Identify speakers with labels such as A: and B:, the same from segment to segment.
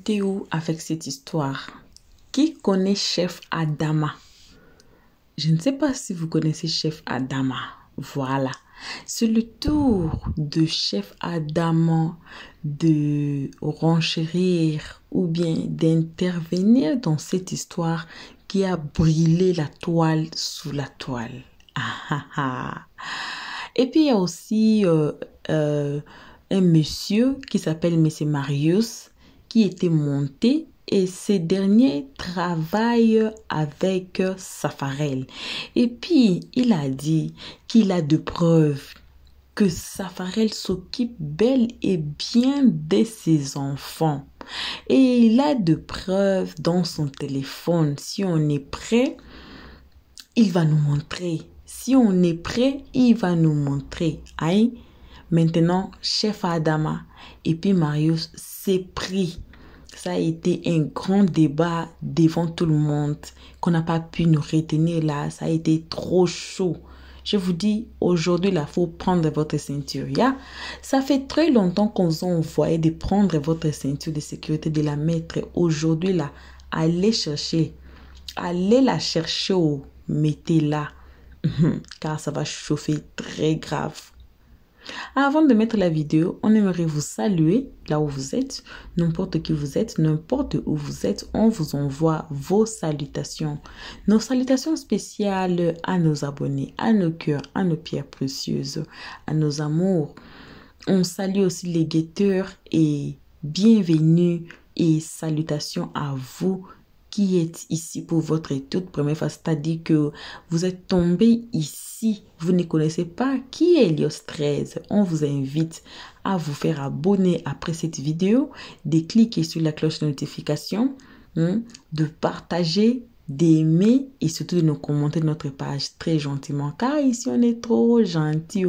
A: était où avec cette histoire? Qui connaît Chef Adama? Je ne sais pas si vous connaissez Chef Adama. Voilà. C'est le tour de Chef Adama de renchérir ou bien d'intervenir dans cette histoire qui a brûlé la toile sous la toile. Et puis il y a aussi un monsieur qui s'appelle Monsieur Marius qui était monté et ce dernier travaille avec Safarel. Et puis il a dit qu'il a de preuves que Safarel s'occupe bel et bien de ses enfants. Et il a de preuves dans son téléphone. Si on est prêt, il va nous montrer. Si on est prêt, il va nous montrer. Aïe. Maintenant, Chef Adama et puis Marius s'est pris. Ça a été un grand débat devant tout le monde qu'on n'a pas pu nous retenir là. Ça a été trop chaud. Je vous dis, aujourd'hui, il faut prendre votre ceinture. Ça fait très longtemps qu'on vous a envoyé de prendre votre ceinture de sécurité, de la mettre. Aujourd'hui, là, allez la chercher ou mettez-la. Car ça va chauffer très grave. Avant de mettre la vidéo, on aimerait vous saluer là où vous êtes, n'importe qui vous êtes, n'importe où vous êtes, on vous envoie vos salutations. Nos salutations spéciales à nos abonnés, à nos cœurs, à nos pierres précieuses, à nos amours. On salue aussi les guetteurs et bienvenue et salutations à vous qui êtes ici pour votre toute première fois, c'est-à-dire que vous êtes tombé ici, vous ne connaissez pas qui est Elios 13. On vous invite à vous faire abonner après cette vidéo, de cliquer sur la cloche de notification, de partager, d'aimer et surtout de nous commenter notre page très gentiment, car ici on est trop gentil.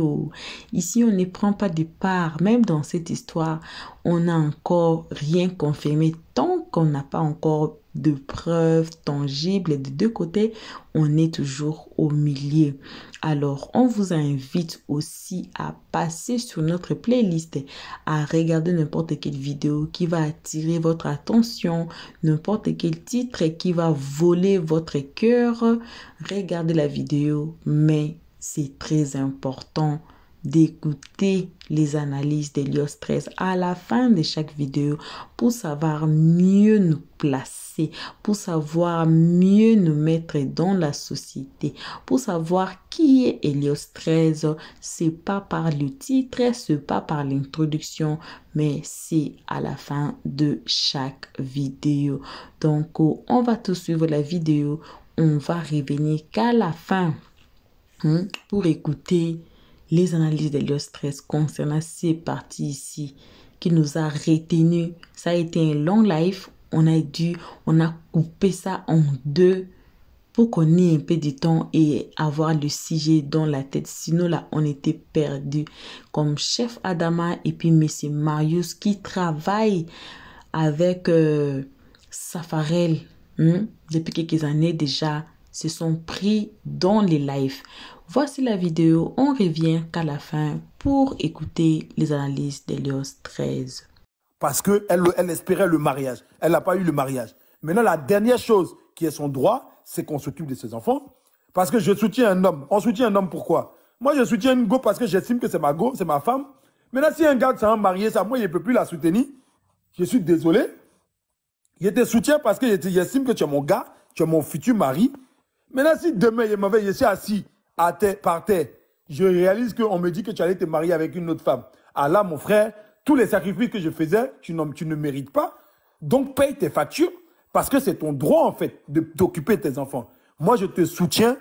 A: Ici on ne prend pas de part, même dans cette histoire, on n'a encore rien confirmé tant qu'on n'a pas encore de preuves tangibles des deux côtés, on est toujours au milieu. Alors, on vous invite aussi à passer sur notre playlist, à regarder n'importe quelle vidéo qui va attirer votre attention, n'importe quel titre qui va voler votre cœur. Regardez la vidéo, mais c'est très important d'écouter les analyses d'Elios 13 à la fin de chaque vidéo pour savoir mieux nous placer, pour savoir mieux nous mettre dans la société, pour savoir qui est Elios 13. C'est pas par le titre, c'est pas par l'introduction, mais c'est à la fin de chaque vidéo. Donc, on va tout suivre la vidéo. On va revenir qu'à la fin pour écouter les analyses d'Elios 13 concernant ces parties ici qui nous a retenus. Ça a été un long live. On a coupé ça en deux pour qu'on ait un peu de temps et avoir le sujet dans la tête. Sinon, là, on était perdu. Comme Chef Adama et puis Monsieur Marius qui travaille avec Safarel depuis quelques années déjà, se sont pris dans les lives. Voici la vidéo, on revient qu'à la fin pour écouter les analyses d'Elios 13.
B: Parce qu'elle espérait le mariage. Elle n'a pas eu le mariage. Maintenant, la dernière chose qui est son droit, c'est qu'on s'occupe de ses enfants. Parce que je soutiens un homme. On soutient un homme pourquoi? Moi, je soutiens une go parce que j'estime que c'est ma go, c'est ma femme. Maintenant, si un gars s'est marié, ça, moi, il ne peut plus la soutenir. Je suis désolé. Je te soutiens parce que j'estime que tu es mon gars, tu es mon futur mari. Maintenant, si demain, je suis assis par terre, je réalise qu'on me dit que tu allais te marier avec une autre femme. Ah là, mon frère, tous les sacrifices que je faisais, tu ne mérites pas. Donc, paye tes factures parce que c'est ton droit, en fait, de t'occuper de tes enfants. Moi, je te soutiens.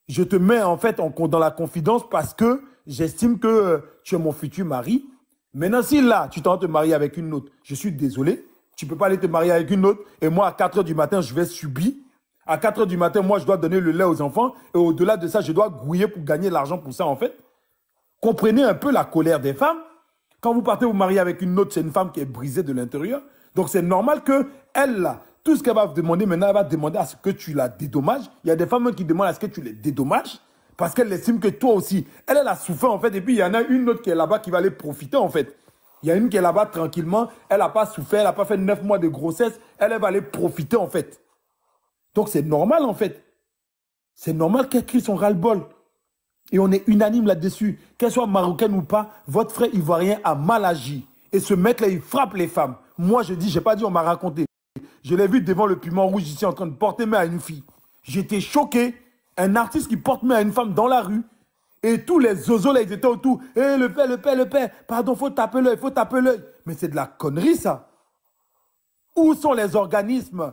B: Je te mets, en fait, dans la confidence parce que j'estime que tu es mon futur mari. Maintenant, si là, tu t'en te marier avec une autre, je suis désolé. Tu ne peux pas aller te marier avec une autre. Et moi, à 4 h du matin, je vais subir. À 4 h du matin, moi, je dois donner le lait aux enfants. Et au-delà de ça, je dois grouiller pour gagner l'argent pour ça, en fait. Comprenez un peu la colère des femmes. Quand vous partez vous marier avec une autre, c'est une femme qui est brisée de l'intérieur. Donc, c'est normal qu'elle, là, tout ce qu'elle va vous demander maintenant, elle va demander à ce que tu la dédommages. Il y a des femmes qui demandent à ce que tu les dédommages parce qu'elle estime que toi aussi, elle a souffert, en fait. Et puis, il y en a une autre qui est là-bas qui va aller profiter, en fait. Il y a une qui est là-bas tranquillement, elle n'a pas souffert, elle n'a pas fait 9 mois de grossesse, elle va aller profiter en fait. Donc c'est normal en fait. C'est normal qu'elle crie son ras-le-bol. Et on est unanime là-dessus. Qu'elle soit marocaine ou pas, votre frère ivoirien a mal agi. Et ce mec-là, il frappe les femmes. Moi, je dis, j'ai pas dit, on m'a raconté. Je l'ai vu devant le Piment Rouge ici en train de porter main à une fille. J'étais choqué. Un artiste qui porte main à une femme dans la rue. Et tous les zozos là, ils étaient autour. Eh, le père. Pardon, faut taper l'œil. Mais c'est de la connerie, ça. Où sont les organismes?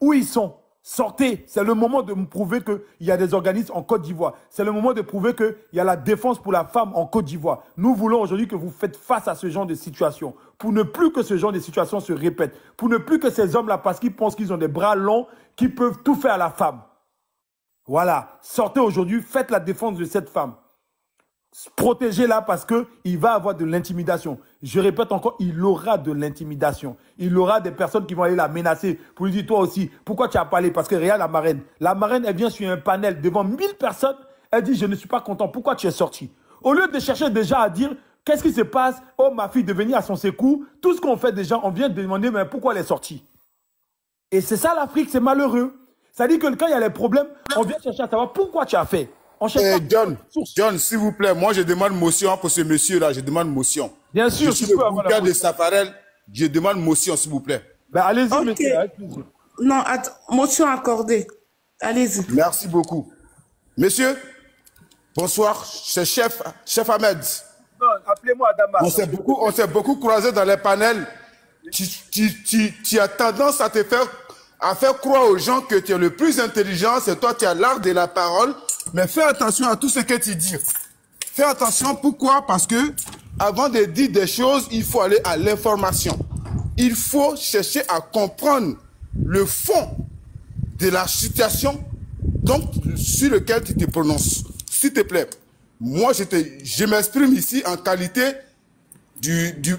B: Où ils sont? Sortez. C'est le moment de me prouver qu'il y a des organismes en Côte d'Ivoire. C'est le moment de prouver qu'il y a la défense pour la femme en Côte d'Ivoire. Nous voulons aujourd'hui que vous faites face à ce genre de situation. Pour ne plus que ce genre de situation se répète. Pour ne plus que ces hommes-là, parce qu'ils pensent qu'ils ont des bras longs, qui peuvent tout faire à la femme. Voilà. Sortez aujourd'hui, faites la défense de cette femme. Protégez-la parce qu'il va avoir de l'intimidation. Je répète encore, il aura de l'intimidation. Il aura des personnes qui vont aller la menacer pour lui dire, toi aussi, pourquoi tu as parlé? Parce que regarde la marraine, elle vient sur un panel devant 1000 personnes, elle dit, je ne suis pas content, pourquoi tu es sorti? Au lieu de chercher déjà à dire, qu'est-ce qui se passe? Oh, ma fille, de venir à son secours, tout ce qu'on fait déjà, on vient de demander, mais pourquoi elle est sortie? Et c'est ça l'Afrique, c'est malheureux. Ça dit que quand il y a les problèmes, on vient chercher à savoir pourquoi tu as fait.
C: John, s'il vous plaît, moi je demande motion pour ce monsieur-là, je demande motion.
B: Bien sûr,
C: je suis le bouquin de Safarel, je demande motion, s'il vous plaît.
B: Ben, allez-y,
D: okay.
B: monsieur, avec plaisir.
D: Non, motion accordée. Allez-y.
C: Merci beaucoup. Monsieur, bonsoir, c'est chef Ahmed.
B: Non, appelez-moi Adama.
C: On s'est beaucoup croisé dans les panels. Tu as tendance à faire croire aux gens que tu es le plus intelligent, c'est toi qui as l'art de la parole. Mais fais attention à tout ce que tu dis. Fais attention, pourquoi? Parce que avant de dire des choses, il faut aller à l'information. Il faut chercher à comprendre le fond de la situation donc, sur lequel tu te prononces. S'il te plaît, moi je m'exprime ici en qualité du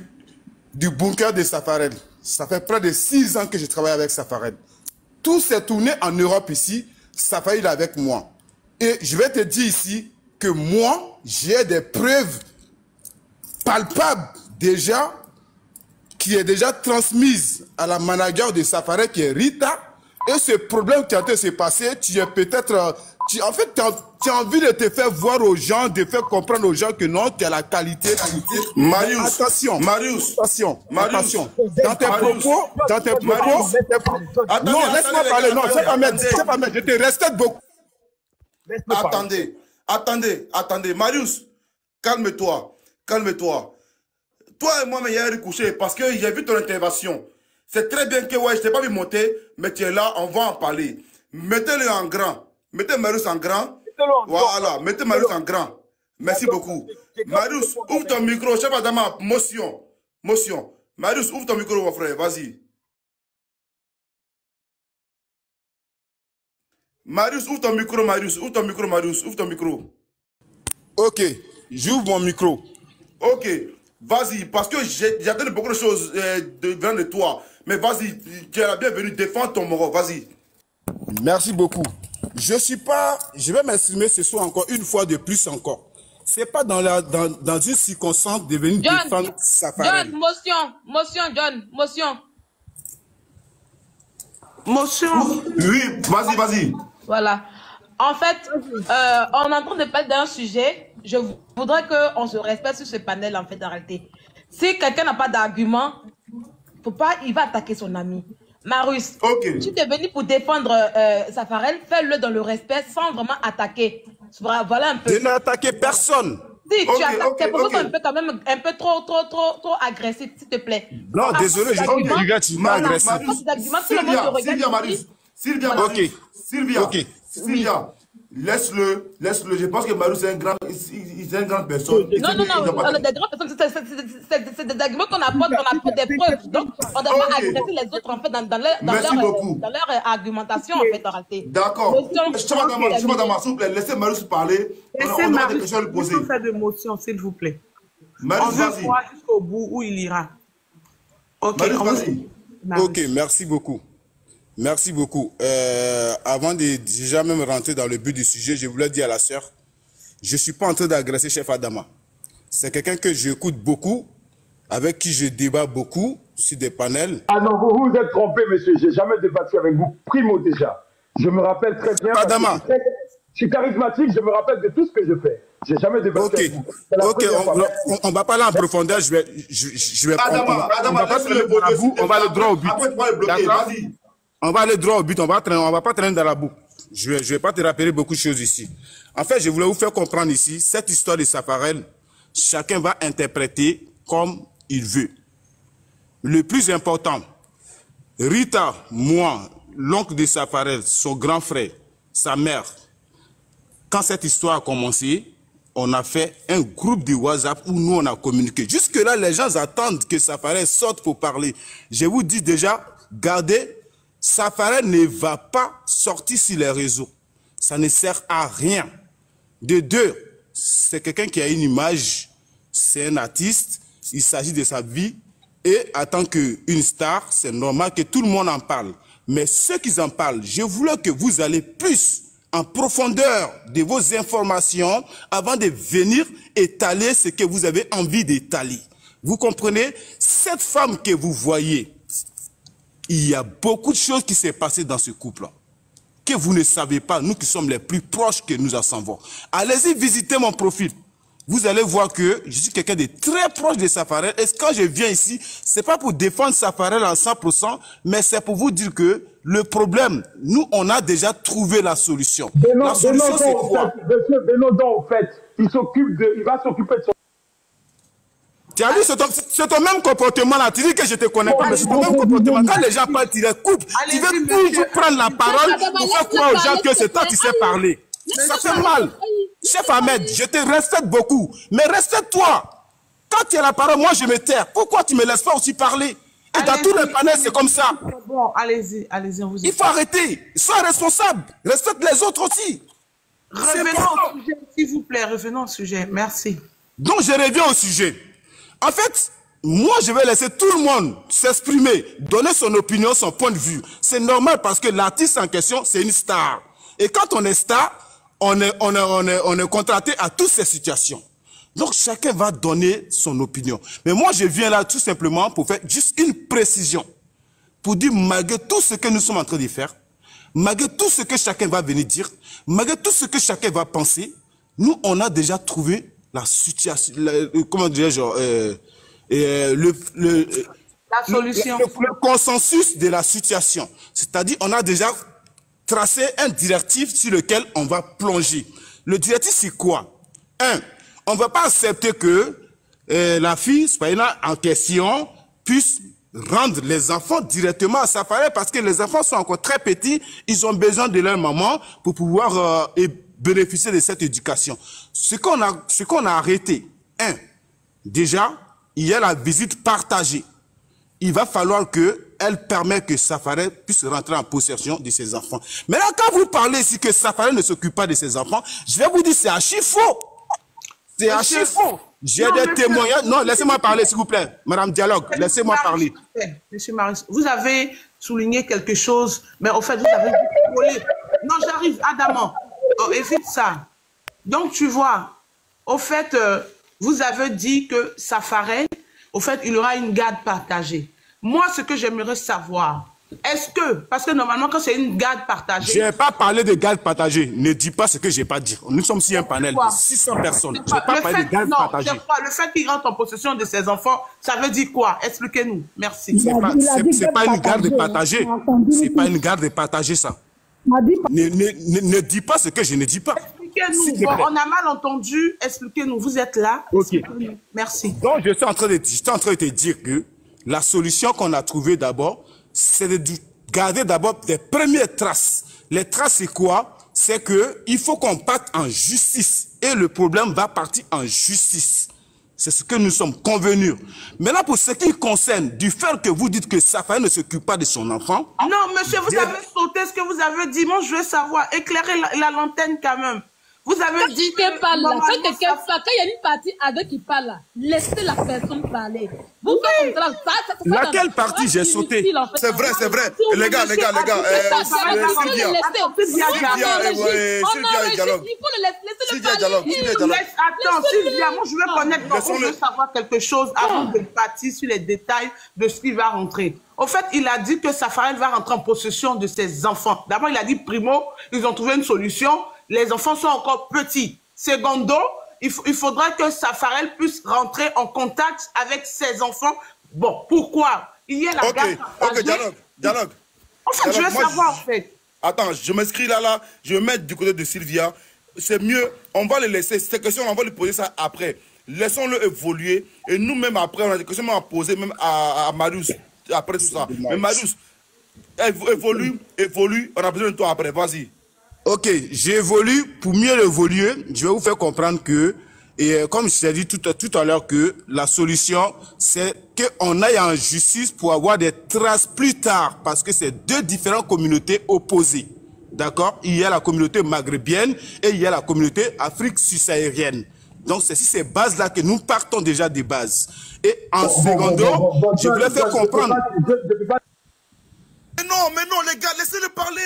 C: bunker de Safarel. Ça fait près de 6 ans que je travaille avec Safarel. Tout s'est tourné en Europe ici, Safarel est avec moi. Et je vais te dire ici que moi, j'ai des preuves palpables déjà, qui est déjà transmise à la manager de Safarel, qui est Rita. Et ce problème qui a été se passer, tu es peut-être... En fait, tu as envie de te faire voir aux gens, de faire comprendre aux gens que non, tu as la qualité.
E: Marius,
C: attention.
E: Marius.
C: Attention.
E: Marius.
C: Attention. Dans tes propos... Non, laisse-moi parler. Non, c'est pas mettre. Je te respecte beaucoup.
E: Attendez. Marius, calme-toi. Toi et moi, mais hier, couché, parce que j'ai vu ton intervention. C'est très bien que, ouais, je t'ai pas vu monter, mais tu es là, on va en parler. Mettez-le en grand. Mettez Marius en grand. Voilà, mettez Marius en grand. Merci beaucoup. Marius, ouvre ton micro. Chef Adama, motion. Marius, ouvre ton micro, mon frère, vas-y. Marius, ouvre ton micro, Marius. Ouvre ton micro.
C: Ok, j'ouvre mon micro.
E: Ok, vas-y, parce que j'attends beaucoup de choses venant de toi. Mais vas-y, tu es la bienvenue, défends ton moro, vas-y.
C: Merci beaucoup. Je vais m'exprimer ce soir encore une fois de plus encore. C'est pas dans une circonstance de venir défendre Safarel.
F: John, motion.
E: Oui, vas-y.
F: Voilà. En fait, on est en train de parler d'un sujet. Je voudrais qu'on se respecte sur ce panel, en fait, en réalité. Si quelqu'un n'a pas d'argument, il va attaquer son ami. Marius, tu es venu pour défendre Safarel, fais-le dans le respect sans vraiment attaquer. Voilà un peu.
C: Je n'ai attaqué personne.
F: Si, tu attaques, tes propos sont un peu quand même un peu trop agressifs, s'il te plaît.
C: Non, désolé, je suis agressif.
E: Sylvia, laisse-le. Je pense que Marius est une grande personne.
F: Non, on a des grandes personnes, c'est des arguments qu'on apporte des preuves. Donc, on ne doit pas agresser les autres, en fait, dans leur argumentation, en fait, en réalité.
E: D'accord. Madame, s'il vous plaît, laissez Marius parler.
D: Laissez Marius faire de motion, s'il vous plaît.
E: Marius,
D: on veut voir jusqu'au bout où il ira. Ok,
E: Marius, vas-y.
C: Ok, merci beaucoup. Merci beaucoup. Avant de déjà même rentrer dans le but du sujet, je voulais dire à la sœur, je ne suis pas en train d'agresser chef Adama. C'est quelqu'un que j'écoute beaucoup, avec qui je débat beaucoup sur des panels.
B: Ah non, vous vous êtes trompé, monsieur. J'ai jamais débattu avec vous. Primo déjà. Je me rappelle très bien.
C: Adama.
B: Je suis charismatique, je me rappelle de tout ce que je fais. J'ai jamais débattu avec vous.
C: Ok, on va pas aller en profondeur. Je vais
E: Adama,
C: on va pas traîner dans la boue, on va aller droit au but.
E: Après, tu vas le bloquer, vas-y.
C: On va aller droit au but, on va pas traîner dans la boue. Je vais pas te rappeler beaucoup de choses ici. En fait, je voulais vous faire comprendre ici, cette histoire de Safarel, chacun va interpréter comme il veut. Le plus important, Rita, moi, l'oncle de Safarel, son grand frère, sa mère, quand cette histoire a commencé, on a fait un groupe de WhatsApp où nous on a communiqué. Jusque-là, les gens attendent que Safarel sorte pour parler. Je vous dis déjà, gardez, Safarel ne va pas sortir sur les réseaux. Ça ne sert à rien. De deux, c'est quelqu'un qui a une image, c'est un artiste, il s'agit de sa vie. Et en tant qu'une star, c'est normal que tout le monde en parle. Mais ceux qui en parlent, je voulais que vous allez plus en profondeur de vos informations avant de venir étaler ce que vous avez envie d'étaler. Vous comprenez? Cette femme que vous voyez, il y a beaucoup de choses qui s'est passées dans ce couple-là que vous ne savez pas, nous qui sommes les plus proches que nous en savons. Allez-y visiter mon profil. Vous allez voir que je suis quelqu'un de très proche de Safarel. Et quand je viens ici, c'est pas pour défendre Safarel à 100%, mais c'est pour vous dire que le problème, nous, on a déjà trouvé la solution. La solution, c'est quoi?
B: Monsieur Benodon, en fait, il va s'occuper de son...
C: Tu as vu, c'est ton même comportement là. Tu dis que je te connais pas, mais c'est ton même comportement. Quand les gens parlent, tu les coupes. Tu veux toujours prendre la parole pour faire croire aux gens que c'est toi qui sais parler. Ça fait mal. Chef Ahmed, je te respecte beaucoup, mais respecte-toi. Quand tu as la parole, moi je me tais. Pourquoi tu me laisses pas aussi parler? Et dans tous les panels, c'est comme ça.
D: Bon, allez-y, on vous écoute.
C: Il faut arrêter. Sois responsable. Respecte les autres aussi.
D: Revenons au sujet, s'il vous plaît. Revenons au sujet. Merci.
C: Donc, je reviens au sujet. En fait, moi, je vais laisser tout le monde s'exprimer, donner son opinion, son point de vue. C'est normal parce que l'artiste en question, c'est une star. Et quand on est star, on est contracté à toutes ces situations. Donc, chacun va donner son opinion. Mais moi, je viens là tout simplement pour faire juste une précision. Pour dire, malgré tout ce que nous sommes en train de faire, malgré tout ce que chacun va venir dire, malgré tout ce que chacun va penser, nous, on a déjà trouvé la situation, comment dirais-je,
D: la solution.
C: Le consensus de la situation. C'est-à-dire, on a déjà tracé un directif sur lequel on va plonger. Le directif, c'est quoi? Un, on ne va pas accepter que la fille, Spaina, en question, puisse rendre les enfants directement à Safarel parce que les enfants sont encore très petits, ils ont besoin de leur maman pour pouvoir bénéficier de cette éducation. Ce qu'on a arrêté, déjà, il y a la visite partagée. Il va falloir qu'elle permette que Safarel puisse rentrer en possession de ses enfants. Mais là, quand vous parlez ici que Safarel ne s'occupe pas de ses enfants, je vais vous dire c'est archi faux. C'est archi faux. J'ai des témoignages. Non, laissez-moi parler, s'il vous plaît. Madame Dialogue, laissez-moi parler.
D: Monsieur Maris, vous avez souligné quelque chose, mais au fait, vous avez dit... Non, j'arrive, Adamant. Oh, évite ça. Donc, tu vois, au fait, vous avez dit que Safarel, au fait, il aura une garde partagée. Moi, ce que j'aimerais savoir, est-ce que, parce que normalement, quand c'est une garde partagée... Je
C: n'ai pas parlé de garde partagée. Ne dis pas ce que je n'ai pas dit. Nous sommes sur un panel de 600 personnes. Je n'ai pas parlé de garde partagée.
D: Le fait qu'il rentre en possession de ses enfants, ça veut dire quoi? Expliquez-nous. Merci.
C: C'est pas une garde partagée. C'est pas une garde partagée, ça. Ne dis pas ce que je ne dis pas.
D: Expliquez-nous. Bon, on a mal entendu. Expliquez-nous. Vous êtes là.
C: Ok.
D: Merci.
C: Donc, je suis en train de te dire que la solution qu'on a trouvée d'abord, c'est de garder d'abord des premières traces. Les traces, c'est quoi? C'est qu'il faut qu'on parte en justice. Et le problème va partir en justice. C'est ce que nous sommes convenus. Maintenant, pour ce qui concerne du fait que vous dites que Safarel ne s'occupe pas de son enfant...
D: Non, monsieur, vous avez sauté ce que vous avez dit. Moi, je veux savoir, éclairer la lanterne quand même. Vous avez dit que
F: quelqu'un parle là,
D: normalement,
F: quand quelqu'un parle, quand il y a une partie à deux qui parle là, laissez la personne parler. Vous faites comme ça,
C: Laquelle partie j'ai sauté?
E: C'est vrai, c'est vrai. Les gars, Sylvia dialogue.
F: Il faut le laisser
E: Sylvia
F: le
E: dialogue.
F: parler.
D: Attends, Sylvia, moi je veux connaître, donc, je veux savoir quelque chose avant de partir sur les détails de ce qui va rentrer. Au fait, il a dit que Safarel va rentrer en possession de ses enfants. D'abord, il a dit, primo, ils ont trouvé une solution. Les enfants sont encore petits. Secondo, il faudra que Safarel puisse rentrer en contact avec ses enfants. Bon, pourquoi? Il y a la garde partagée.
E: Ok, dialogue.
D: En fait, je veux savoir, en fait.
E: Attends, je m'inscris là, je vais mettre du côté de Sylvia. C'est mieux, on va les laisser. Ces questions, on va lui poser ça après. Laissons-le évoluer. Et nous-mêmes, après, on a des questions à poser, même à Marius, après tout ça. Mais Marius, évolue, on a besoin de toi après, vas-y.
C: Ok, j'évolue. Pour mieux évoluer, je vais vous faire comprendre que, et comme je t'ai dit tout à l'heure, que la solution, c'est qu'on aille en justice pour avoir des traces plus tard, parce que c'est deux différentes communautés opposées. D'accord? Il y a la communauté maghrébienne et il y a la communauté Afrique subsaharienne. Donc, c'est sur ces bases-là que nous partons déjà des bases. Et en secondo, je voulais faire comprendre...
E: Mais non, les gars, laissez-le parler.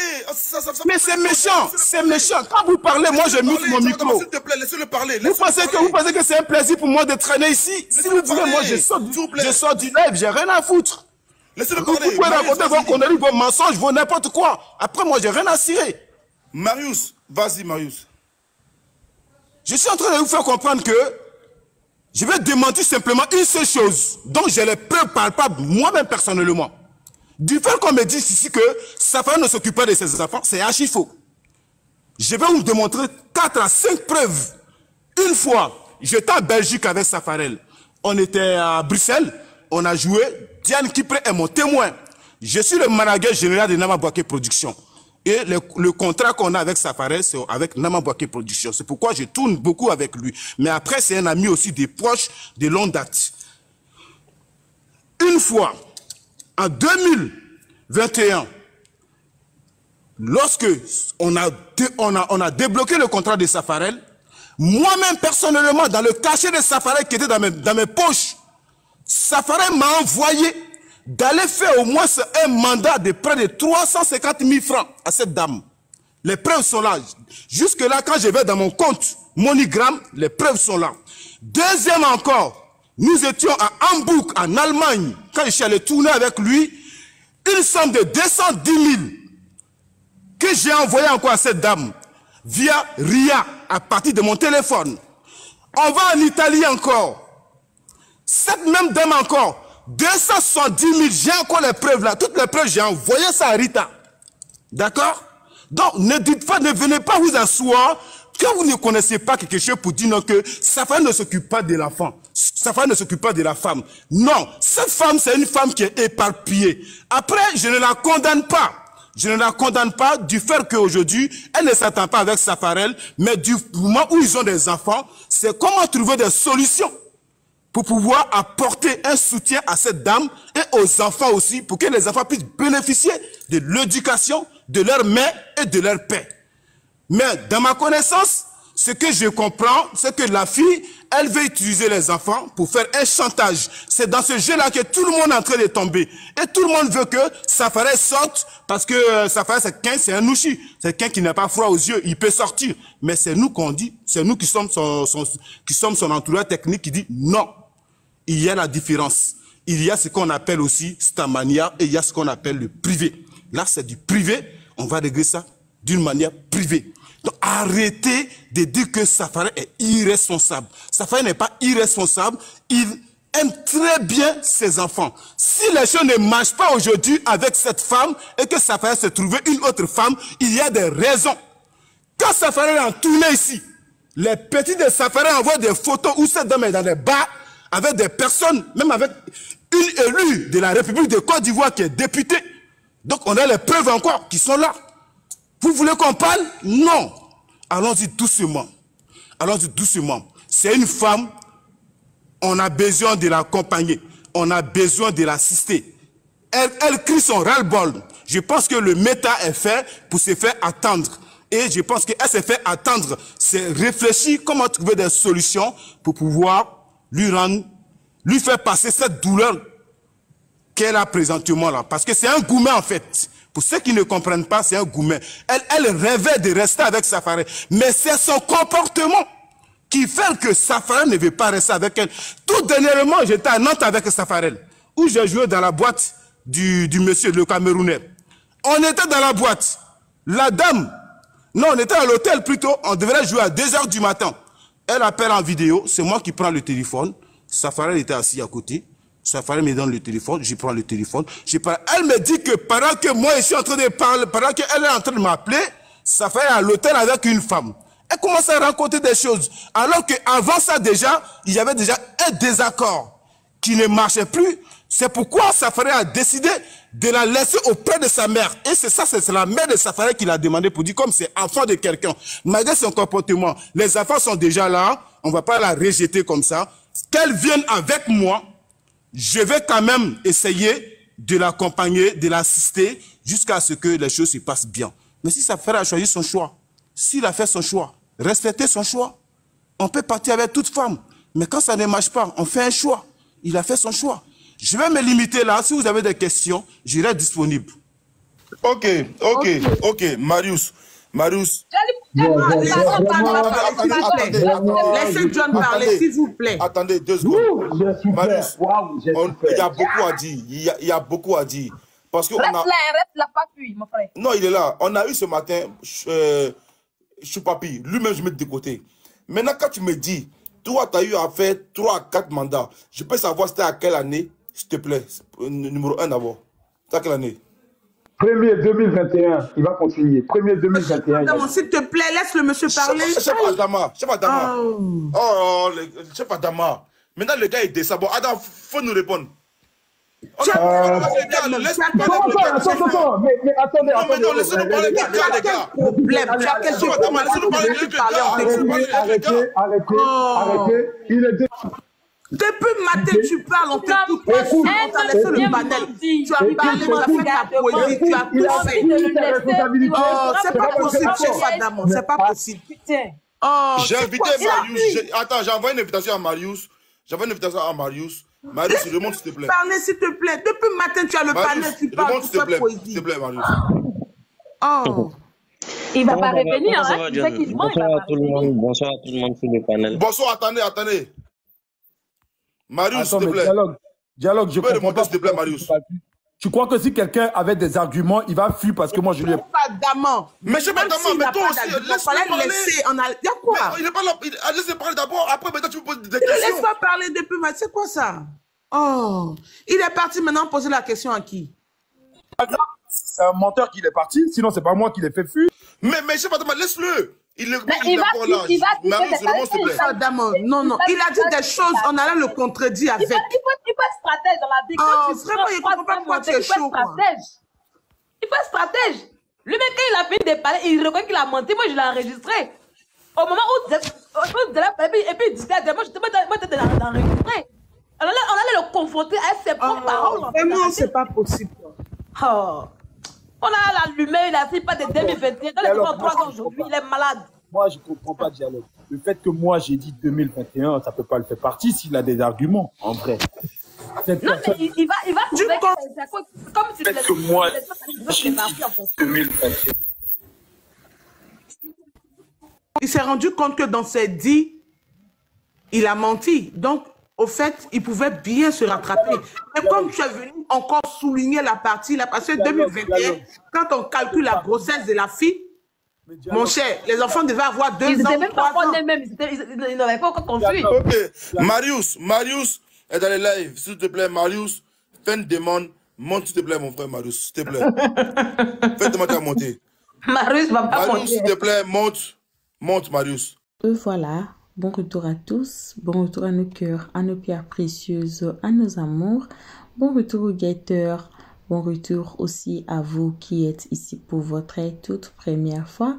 C: Mais c'est méchant, c'est méchant. Quand vous parlez, moi je mute mon micro.
E: S'il te plaît, laissez-le parler.
C: Vous pensez que c'est un plaisir pour moi de traîner ici? Si vous voulez, moi je sors du live, j'ai rien à foutre.
E: Laissez-le
C: Vous
E: parler.
C: pouvez raconter vos conneries, vos mensonges, vos n'importe quoi. Après, moi j'ai rien à cirer.
E: Marius, vas-y, Marius.
C: Je suis en train de vous faire comprendre que je vais démentir simplement une seule chose, dont j'ai les preuves palpables moi-même personnellement. Du fait qu'on me dise ici que Safarel ne s'occupe pas de ses enfants, c'est archi faux. Je vais vous démontrer 4 à 5 preuves. Une fois, j'étais en Belgique avec Safarel. On était à Bruxelles, on a joué. Diane Kipré est mon témoin. Je suis le manager général de Nama Bouaké Production. Et le contrat qu'on a avec Safarel, c'est avec Nama Bouaké Production. C'est pourquoi je tourne beaucoup avec lui. Mais après, c'est un ami aussi des proches de longue date. Une fois, en 2021, lorsque on a débloqué le contrat de Safarel, moi-même personnellement, dans le cachet de Safarel qui était dans mes poches, Safarel m'a envoyé d'aller faire au moins un mandat de près de 350 000 francs à cette dame. Les preuves sont là. Jusque-là, quand je vais dans mon compte MoneyGram, les preuves sont là. Deuxième encore, nous étions à Hambourg, en Allemagne, quand je suis allé tourner avec lui, une somme de 210 000 que j'ai envoyé encore à cette dame via RIA à partir de mon téléphone. On va en Italie encore. Cette même dame encore, 270 000, j'ai encore les preuves là. Toutes les preuves, j'ai envoyé ça à Rita. D'accord? Donc, ne dites pas, ne venez pas vous asseoir que vous ne connaissez pas quelque chose pour dire non, que sa femme ne s'occupe pas de l'enfant. Sa femme ne s'occupe pas de la femme. Non, cette femme, c'est une femme qui est éparpillée. Après, je ne la condamne pas. Je ne la condamne pas du fait qu'aujourd'hui, elle ne s'attend pas avec Safarel, mais du moment où ils ont des enfants, c'est comment trouver des solutions pour pouvoir apporter un soutien à cette dame et aux enfants aussi, pour que les enfants puissent bénéficier de l'éducation de leur mère et de leur père. Mais dans ma connaissance, ce que je comprends, c'est que la fille, elle veut utiliser les enfants pour faire un chantage. C'est dans ce jeu-là que tout le monde est en train de tomber. Et tout le monde veut que Safarel sorte, parce que Safarel, c'est un nouchi. C'est quelqu'un qui n'a pas froid aux yeux, il peut sortir. Mais c'est nous qu'on dit, c'est nous qui sommes son entourage technique qui dit non. Il y a la différence. Il y a ce qu'on appelle aussi Stamania et il y a ce qu'on appelle le privé. Là, c'est du privé, on va régler ça d'une manière privée. Donc, arrêtez de dire que Safarel est irresponsable. Safarel n'est pas irresponsable. Il aime très bien ses enfants. Si les choses ne marchent pas aujourd'hui avec cette femme et que Safarel se trouvait une autre femme, il y a des raisons. Quand Safarel est en tournée ici, les petits de Safarel envoient des photos où cette dame est dans des bars avec des personnes, même avec une élue de la République de Côte d'Ivoire qui est députée. Donc, on a les preuves encore qui sont là. Vous voulez qu'on parle? Non. Allons-y doucement. Allons-y doucement. C'est une femme, on a besoin de l'accompagner. On a besoin de l'assister. Elle crie son ras-le-bol. Je pense que le méta est fait pour se faire attendre. Et je pense qu'elle s'est fait attendre. C'est réfléchir comment trouver des solutions pour pouvoir lui faire passer cette douleur qu'elle a présentement là. Parce que c'est un gourmet en fait. Pour ceux qui ne comprennent pas, c'est un gourmet. Elle rêvait de rester avec Safarel. Mais c'est son comportement qui fait que Safarel ne veut pas rester avec elle. Tout dernièrement, j'étais à Nantes avec Safarel, où j'ai joué dans la boîte du monsieur, le Camerounais. On était dans la boîte. La dame, non, on était à l'hôtel plutôt, on devrait jouer à 2 h du matin. Elle appelle en vidéo, c'est moi qui prends le téléphone. Safarel était assis à côté. Safarel me donne le téléphone, je prends le téléphone. Elle me dit que pendant que moi je suis en train de parler, pendant qu'elle est en train de m'appeler, Safarel est à l'hôtel avec une femme. Elle commence à raconter des choses. Alors qu'avant ça déjà, il y avait déjà un désaccord qui ne marchait plus. C'est pourquoi Safarel a décidé de la laisser auprès de sa mère. Et c'est ça, c'est la mère de Safarel qui l'a demandé pour dire comme c'est enfant de quelqu'un. Malgré son comportement, les enfants sont déjà là, on ne va pas la rejeter comme ça. Qu'elle vienne avec moi, je vais quand même essayer de l'accompagner, de l'assister jusqu'à ce que les choses se passent bien. Mais si Safarel a choisi son choix, s'il a fait son choix, respectez son choix. On peut partir avec toute femme. Mais quand ça ne marche pas, on fait un choix. Il a fait son choix. Je vais me limiter là. Si vous avez des questions, je reste disponible.
E: Ok. Marius.
D: Laissez John parler, s'il vous plaît.
E: Attendez 2 secondes. Marius, il y a beaucoup à dire. Il y a beaucoup à dire. Parce que
F: reste là, pas fui, mon frère.
E: Non, il est là. On a eu ce matin Choupapi. Lui-même, je mets de côté. Maintenant, quand tu me dis, toi, tu as eu à faire 3 à 4 mandats, je peux savoir c'était à quelle année, s'il te plaît. Numéro 1 d'abord. C'est à quelle année?
B: 1er 2021, il va continuer. 1er 2021.
D: S'il te plaît, laisse le monsieur parler.
E: Chef Adama. Chef Adama. Maintenant, le gars, il descend. Bon, Adam, faut nous répondre.
B: Attends, mais attendez.
E: Non, laissez-nous parler des gars, les gars.
B: Arrêtez. Il est
D: depuis le matin, tu parles, on t'écoute. On t'a laissé le panel. Tu as parlé, tu as fait ta poésie, tu as tout fait. Oh, c'est pas possible, chef Adam, c'est pas possible.
E: J'ai invité Marius. Attends, j'ai envoyé une invitation à Marius. Marius, remonte s'il te plaît.
D: Parlez s'il te plaît. Depuis le matin, tu as le panel, tu parles, tu fais poésie.
E: S'il te plaît, Marius.
D: Oh.
F: Il va pas revenir, hein.
G: Bonsoir à tout le monde sur le panel.
E: Bonsoir, attendez. Marius, s'il te plaît.
B: Dialogue, je comprends pas.
E: S'il te plaît, Marius.
B: Tu crois que si quelqu'un avait des arguments, il va fuir parce que moi je lui ai...
D: Pas d'amant.
E: Mais je sais pas d'amant, mais toi aussi, laisse-le parler.
D: Il y a quoi?
E: Il n'est pas là, laisse-le parler d'abord, après maintenant tu me poses des questions.
D: Laisse-moi parler depuis maintenant, c'est quoi ça? Oh, il est parti maintenant poser la question à qui?
B: C'est un menteur qui est parti, sinon c'est pas moi qui l'ai fait fuir.
E: Mais je sais pas d'amant, laisse-le. Il est
F: encore là.
E: Marius, remonte s'il te plaît.
D: Non, il a dit des choses, on allait le contredire avec.
F: Il faut être stratège dans la vie.
D: Oh, vraiment, il ne comprend pas pourquoi tu es chaud.
F: Il faut être stratège. Lui, même quand il a fini de parler, il reconnaît qu'il a menti. Moi, je l'ai enregistré. Au moment où et puis il disait, moi, je t'ai d'enregistrer. On allait le confronter à ses propres paroles.
D: Vraiment, c'est pas possible.
F: Oh. On a l'allumé, il a fait pas de 2021. Dans les 3 ans aujourd'hui, il est malade.
B: Moi, je ne comprends pas Dialogue. Le fait que moi, j'ai dit 2021, ça ne peut pas le faire partie s'il a des arguments, en vrai.
F: Non, mais il va trouver que comme tu
B: le que moi,
F: j'ai dit
B: 2021.
D: Il s'est rendu compte que dans ses dits, il a menti. Donc, au fait, il pouvait bien se rattraper. Et comme tu es venu encore souligner la partie, là, parce que 2021, quand on calcule la grossesse de la fille, mon cher, les enfants devaient avoir 2 ans.
F: Ils n'étaient même pas même, ils n'avaient pas encore conçu.
E: Ok, Marius est dans les lives, s'il te plaît, Marius, fais une demande, monte s'il te plaît, mon frère Marius, s'il te plaît. Fais demande à monter.
F: Marius va pas monter.
E: Marius, s'il te plaît, monte Marius.
A: Voilà. Bon retour à tous, bon retour à nos cœurs, à nos pierres précieuses, à nos amours. Bon retour aux guetteurs, bon retour aussi à vous qui êtes ici pour votre toute première fois.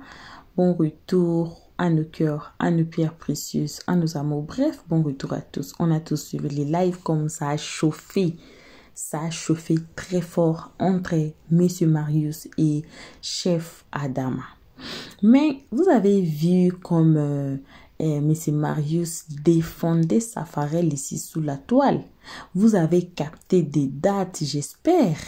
A: Bon retour à nos cœurs, à nos pierres précieuses, à nos amours. Bref, bon retour à tous. On a tous suivi les lives comme ça a chauffé. Ça a chauffé très fort entre Monsieur Marius et Chef Adama. Mais vous avez vu comme M. Marius défendait Safarel ici sous la toile. Vous avez capté des dates, j'espère.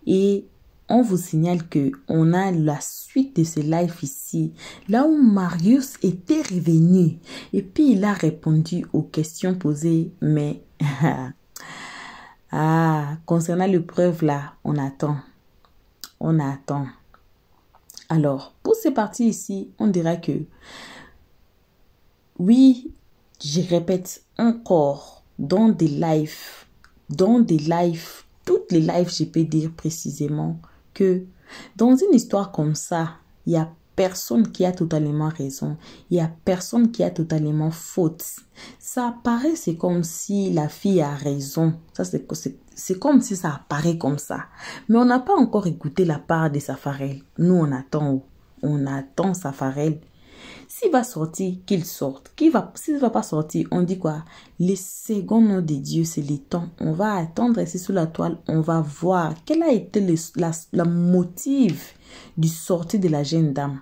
A: Et on vous signale que on a la suite de ce live ici, là où Marius était revenu. Et puis il a répondu aux questions posées, mais concernant le preuve là, on attend. On attend. Alors, pour ces parties ici, on dira que oui, je répète encore, dans des lives, toutes les lives, je peux dire précisément que dans une histoire comme ça, il y a personne qui a totalement raison, il y a personne qui a totalement faute. Ça apparaît, c'est comme si la fille a raison. Ça, c'est comme si ça apparaît comme ça. Mais on n'a pas encore écouté la part de Safarel. Nous, on attend Safarel. S'il va sortir, qu'il sorte. S'il ne va pas sortir, on dit quoi? Les seconds noms de Dieu, c'est les temps. On va attendre ici sous la toile. On va voir quel a été le motif du sortie de la jeune dame.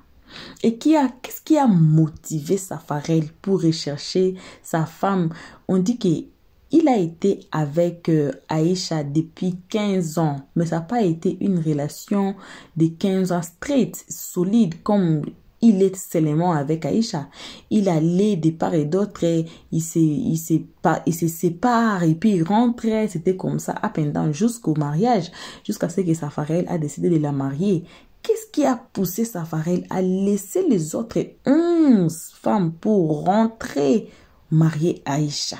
A: Et qu'est-ce qui a motivé Safarel pour rechercher sa femme? On dit qu'il a été avec Aïcha depuis 15 ans. Mais ça n'a pas été une relation de 15 ans straight, solide, comme il est seulement avec Aïcha. Il allait de part et d'autre, il se sépare et puis il rentrait. C'était comme ça, up and down, jusqu'au mariage, jusqu'à ce que Safarel a décidé de la marier. Qu'est-ce qui a poussé Safarel à laisser les autres 11 femmes pour rentrer marier Aïcha?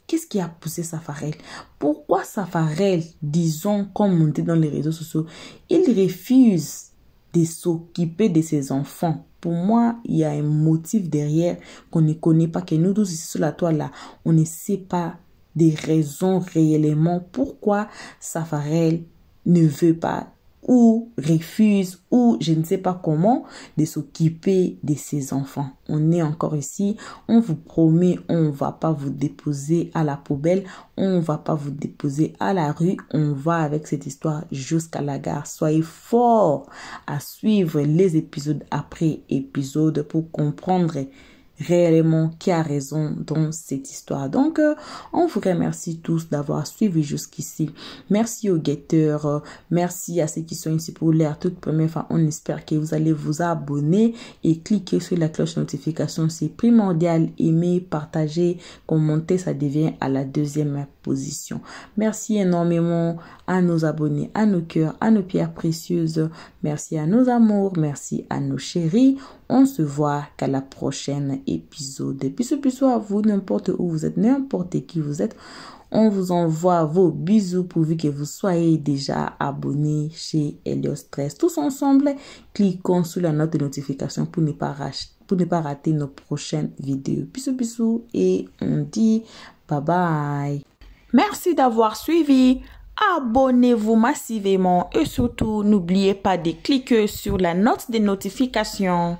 A: Qu'est-ce qui a poussé Safarel? Pourquoi Safarel, disons, comme on dit dans les réseaux sociaux, il refuse de s'occuper de ses enfants? Pour moi, il y a un motif derrière qu'on ne connaît pas, que nous tous ici sur la toile là, on ne sait pas des raisons réellement pourquoi Safarel ne veut pas ou refuse ou je ne sais pas comment de s'occuper de ses enfants. On est encore ici, on vous promet, on ne va pas vous déposer à la poubelle, on ne va pas vous déposer à la rue, on va avec cette histoire jusqu'à la gare. Soyez forts à suivre les épisodes après épisode pour comprendre réellement qui a raison dans cette histoire. Donc, on vous remercie tous d'avoir suivi jusqu'ici. Merci aux guetteurs, merci à ceux qui sont ici pour l'air toute première fois. On espère que vous allez vous abonner et cliquer sur la cloche de notification. C'est primordial. Aimer, partager, commenter, ça devient à la deuxième position. Merci énormément à nos abonnés, à nos cœurs, à nos pierres précieuses. Merci à nos amours, merci à nos chéris. On se voit qu'à la prochaine épisode. Bisous à vous, n'importe où vous êtes, n'importe qui vous êtes. On vous envoie vos bisous pourvu que vous soyez déjà abonnés chez Helios Stress. Tous ensemble, cliquons sur la note de notification pour ne pas rater nos prochaines vidéos. Bisous et on dit bye bye. Merci d'avoir suivi. Abonnez-vous massivement et surtout n'oubliez pas de cliquer sur la note de notification.